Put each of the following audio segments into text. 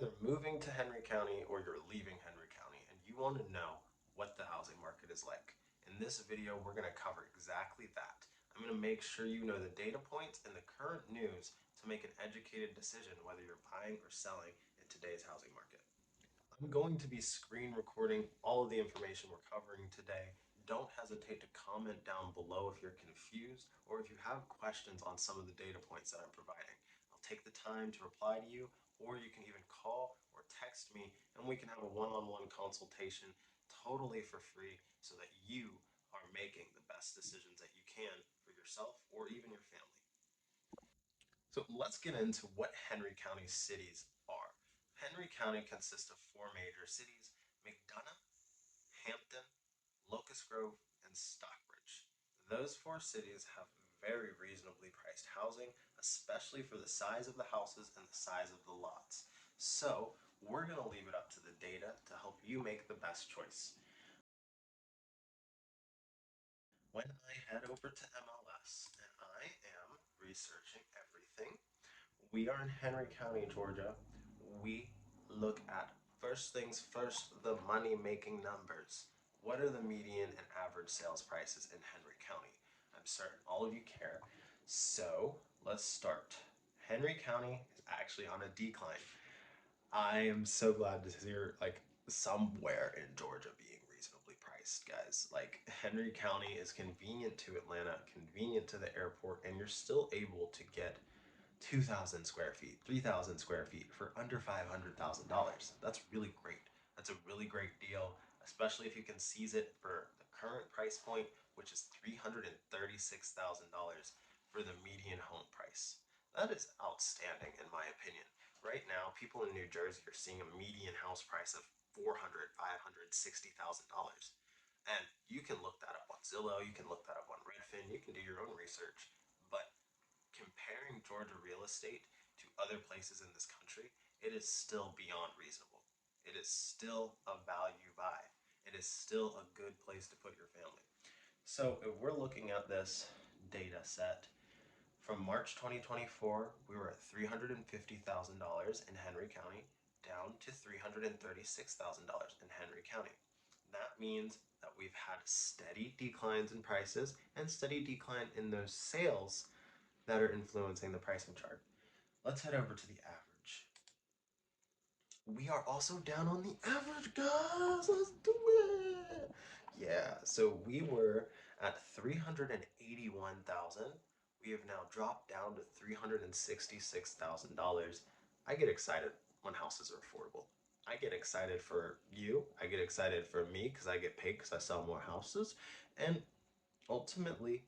either moving to Henry County or you're leaving Henry County and you want to know what the housing market is like. In this video, we're going to cover exactly that. I'm going to make sure you know the data points and the current news to make an educated decision whether you're buying or selling in today's housing market. I'm going to be screen recording all of the information we're covering today. Don't hesitate to comment down below if you're confused or if you have questions on some of the data points that I'm providing. I'll take the time to reply to you, or you can even call or text me and we can have a one-on-one consultation totally for free so that you are making the best decisions that you can for yourself or even your family. So let's get into what Henry County cities are. Henry County consists of four major cities: McDonough, Hampton, Locust Grove, and Stockbridge. Those four cities have very reasonably priced housing, especially for the size of the houses and the size of the lots. So we're going to leave it up to the data to help you make the best choice. When I head over to MLS and I am researching everything, we are in Henry County, Georgia. We look at first things first, the money making numbers. What are the median and average sales prices in Henry County? I'm certain all of you care. So let's start. Henry County is actually on a decline. I am so glad to hear somewhere in Georgia being reasonably priced, guys. Like Henry County is convenient to Atlanta, convenient to the airport, and you're still able to get 2,000 square feet, 3,000 square feet for under $500,000. That's really great. That's a really great deal, especially if you can seize it for the current price point, which is $336,000 for the median home price. That is outstanding in my opinion. Right now, people in New Jersey are seeing a median house price of $400,000, $560,000. And you can look that up on Zillow, you can look that up on Redfin, you can do your own research. But comparing Georgia real estate to other places in this country, it is still beyond reasonable. It is still a value buy. It is still a good place to put your family. So if we're looking at this data set from March 2024, we were at $350,000 in Henry County, down to $336,000 in Henry County. That means that we've had steady declines in prices and steady decline in those sales that are influencing the pricing chart. Let's head over to the average. We are also down on the average, guys. Let's do it. Yeah, so we were at 381,000. We have now dropped down to $366,000. I get excited when houses are affordable. I get excited for you. I get excited for me because I get paid because I sell more houses. And ultimately,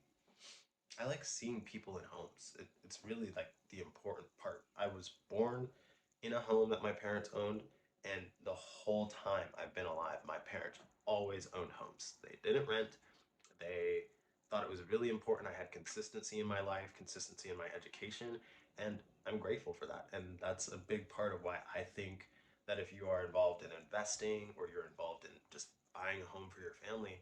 I like seeing people in homes. It's really like the important part. I was born in a home that my parents owned, and the whole time I've been alive, my parents always owned homes. They didn't rent. They thought it was really important I had consistency in my life, consistency in my education, and I'm grateful for that. And that's a big part of why I think that if you are involved in investing or you're involved in just buying a home for your family,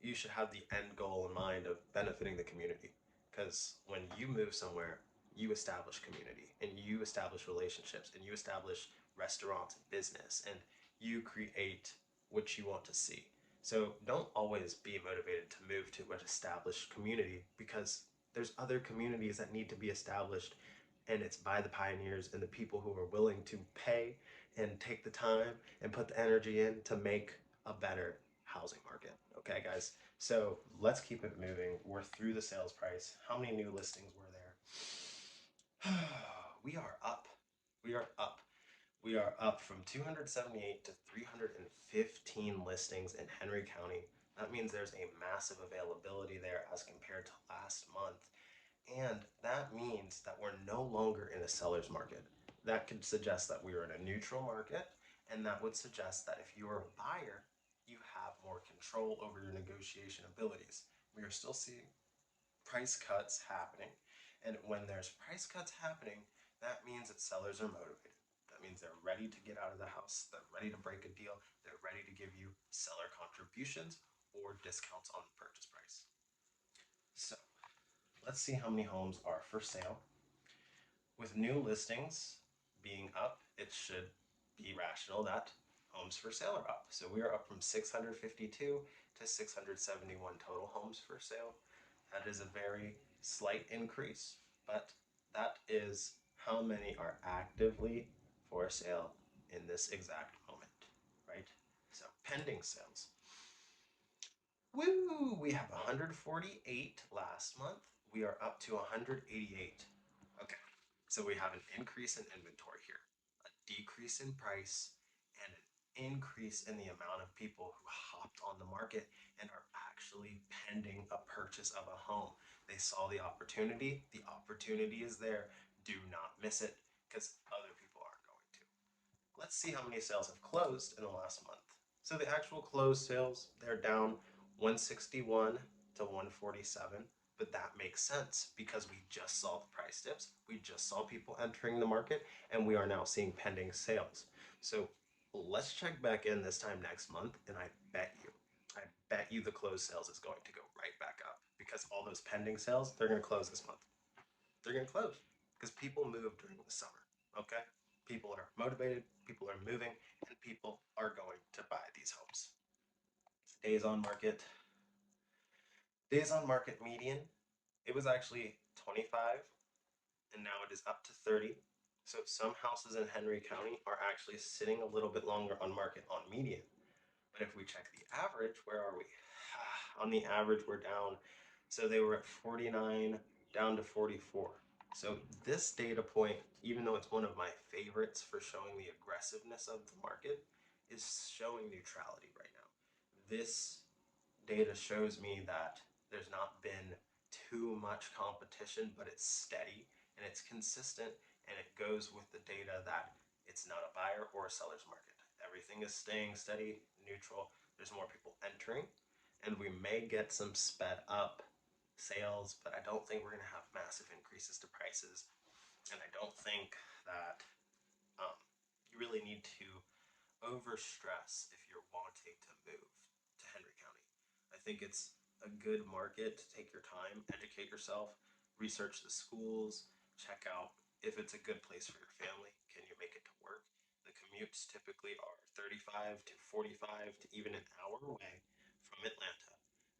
you should have the end goal in mind of benefiting the community. Because when you move somewhere, you establish community and you establish relationships and you establish restaurants and business and you create what you want to see. So don't always be motivated to move to an established community, because there's other communities that need to be established, and it's by the pioneers and the people who are willing to pay and take the time and put the energy in to make a better housing market. Okay, guys. So let's keep it moving. We're through the sales price. How many new listings were there? We are up. We are up. We are up from 278 to 315 listings in Henry County. That means there's a massive availability there as compared to last month. And that means that we're no longer in a seller's market. That could suggest that we are in a neutral market, and that would suggest that if you're a buyer, you have more control over your negotiation abilities. We are still seeing price cuts happening, and when there's price cuts happening, that means that sellers are motivated. That means they're ready to get out of the house, they're ready to break a deal, they're ready to give you seller contributions or discounts on the purchase price. So let's see how many homes are for sale. With new listings being up, it should be rational that homes for sale are up. So we are up from 652 to 671 total homes for sale. That is a very slight increase, but that is how many are actively for sale in this exact moment, right? So pending sales. Woo! We have 148 last month. We are up to 188. Okay, so we have an increase in inventory here, a decrease in price, and an increase in the amount of people who hopped on the market and are actually pending a purchase of a home. They saw the opportunity. The opportunity is there. Do not miss it because other people aren't going to. Let's see how many sales have closed in the last month. So the actual closed sales, they're down 161 to 147, but that makes sense because we just saw the price dips. We just saw people entering the market and we are now seeing pending sales. So let's check back in this time next month and I bet you the closed sales is going to go right back up because all those pending sales, they're going to close this month. They're going to close because people move during the summer. Okay? People are motivated, people are moving, and people are going to buy these homes. Days on market. Days on market median, it was actually 25 and now it is up to 30. So some houses in Henry County are actually sitting a little bit longer on market on median. But if we check the average, where are we? On the average, we're down. So they were at 49 down to 44. So this data point, even though it's one of my favorites for showing the aggressiveness of the market, is showing neutrality right now. This data shows me that there's not been too much competition, but it's steady and it's consistent and it goes with the data that it's not a buyer or a seller's market. Everything is staying steady, neutral. There's more people entering, and we may get some sped up sales, but I don't think we're going to have massive increases to prices. And I don't think that you really need to overstress if you're wanting to move to Henry County. I think it's a good market to take your time, educate yourself, research the schools, check out if it's a good place for your family. Can you make it to work? The commutes typically are 35 to 45 to even an hour away from Atlanta.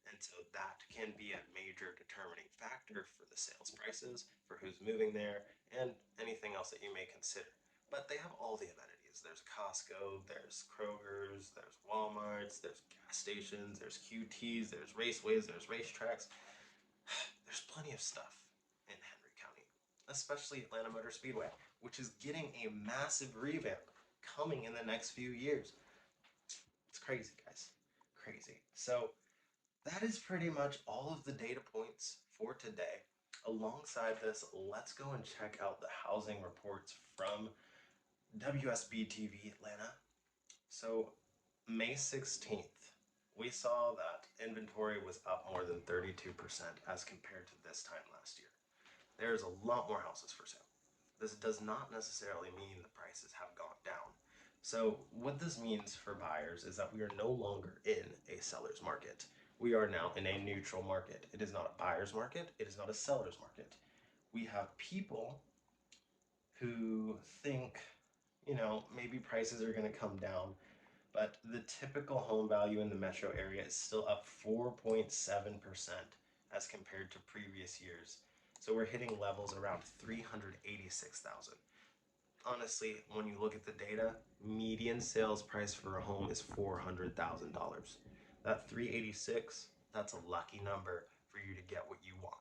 And so that can be a major determining factor for the sales prices, for who's moving there, and anything else that you may consider. But they have all the amenities. There's Costco, there's Kroger's, there's Walmart's, there's gas stations, there's QT's, there's raceways, there's racetracks. There's plenty of stuff in Henry County, especially Atlanta Motor Speedway, which is getting a massive revamp coming in the next few years. It's crazy, guys. Crazy. So that is pretty much all of the data points for today. Alongside this, let's go and check out the housing reports from WSB TV Atlanta. So, May 16th, we saw that inventory was up more than 32% as compared to this time last year. There's a lot more houses for sale. This does not necessarily mean the prices have gone down. So, what this means for buyers is that we are no longer in a seller's market. We are now in a neutral market. It is not a buyer's market, it is not a seller's market. We have people who think, maybe prices are going to come down, but the typical home value in the metro area is still up 4.7% as compared to previous years. So we're hitting levels around 386,000. Honestly, when you look at the data, median sales price for a home is $400,000. That 386, that's a lucky number for you to get what you want.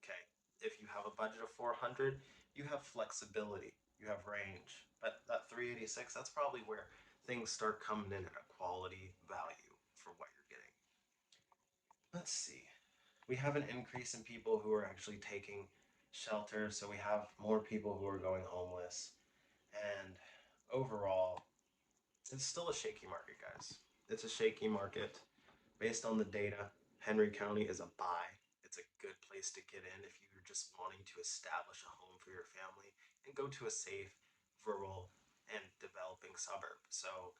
Okay. If you have a budget of 400, you have flexibility, you have range. But that 386, that's probably where things start coming in at a quality value for what you're getting. Let's see. We have an increase in people who are actually taking shelter, so we have more people who are going homeless. And overall, it's still a shaky market, guys. It's a shaky market. Based on the data, Henry County is a buy. It's a good place to get in if you're just wanting to establish a home for your family and go to a safe, rural, and developing suburb. So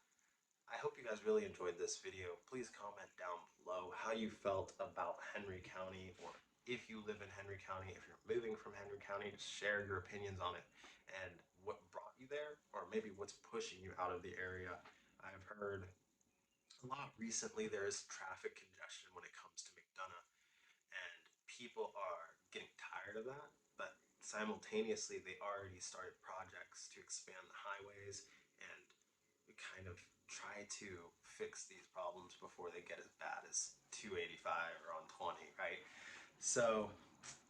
I hope you guys really enjoyed this video. Please comment down below how you felt about Henry County, or if you live in Henry County, if you're moving from Henry County, just share your opinions on it and what brought you you there, or maybe what's pushing you out of the area. I've heard a lot recently there is traffic congestion when it comes to McDonough, and people are getting tired of that. But simultaneously, they already started projects to expand the highways and kind of try to fix these problems before they get as bad as 285 or on 20, right? So,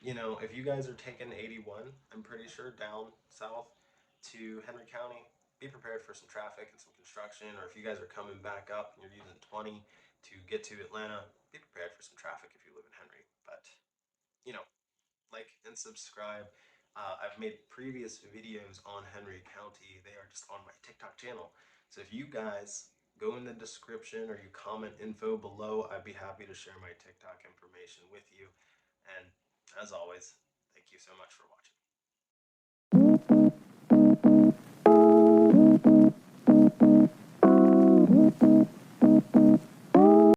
if you guys are taking 81, I'm pretty sure down south to Henry County, be prepared for some traffic and some construction. Or if you guys are coming back up and you're using 20 to get to Atlanta, be prepared for some traffic if you live in Henry. But, you know, like and subscribe. I've made previous videos on Henry County. They are just on my TikTok channel. So if you guys go in the description or you comment info below, I'd be happy to share my TikTok information with you. And as always, thank you so much for watching.